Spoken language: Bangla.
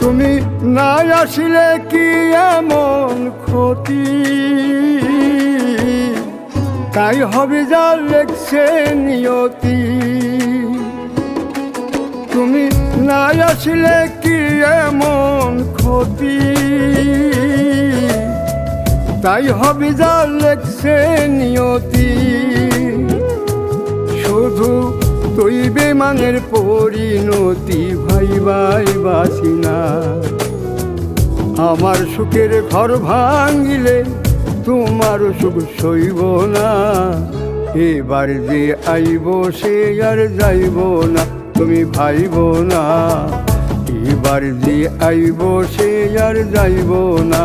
তুমি না আসিলে কি এমন ক্ষতি, তাই হবে যা লেখছে নিয়তি। তুমি না আসিলে কি এমন ক্ষতি, তাই হবে যা লেখছে নিয়তি। শুধু তুই বেমানের পরিণতি ভাইবাই বাসি না। আমার সুখের ঘর ভাঙিলে তোমার সুখ সইব না। এবার যে আইব সে আর যাইব না, তুমি ভাইব না। এবার যে আইব সে আর যাইব না।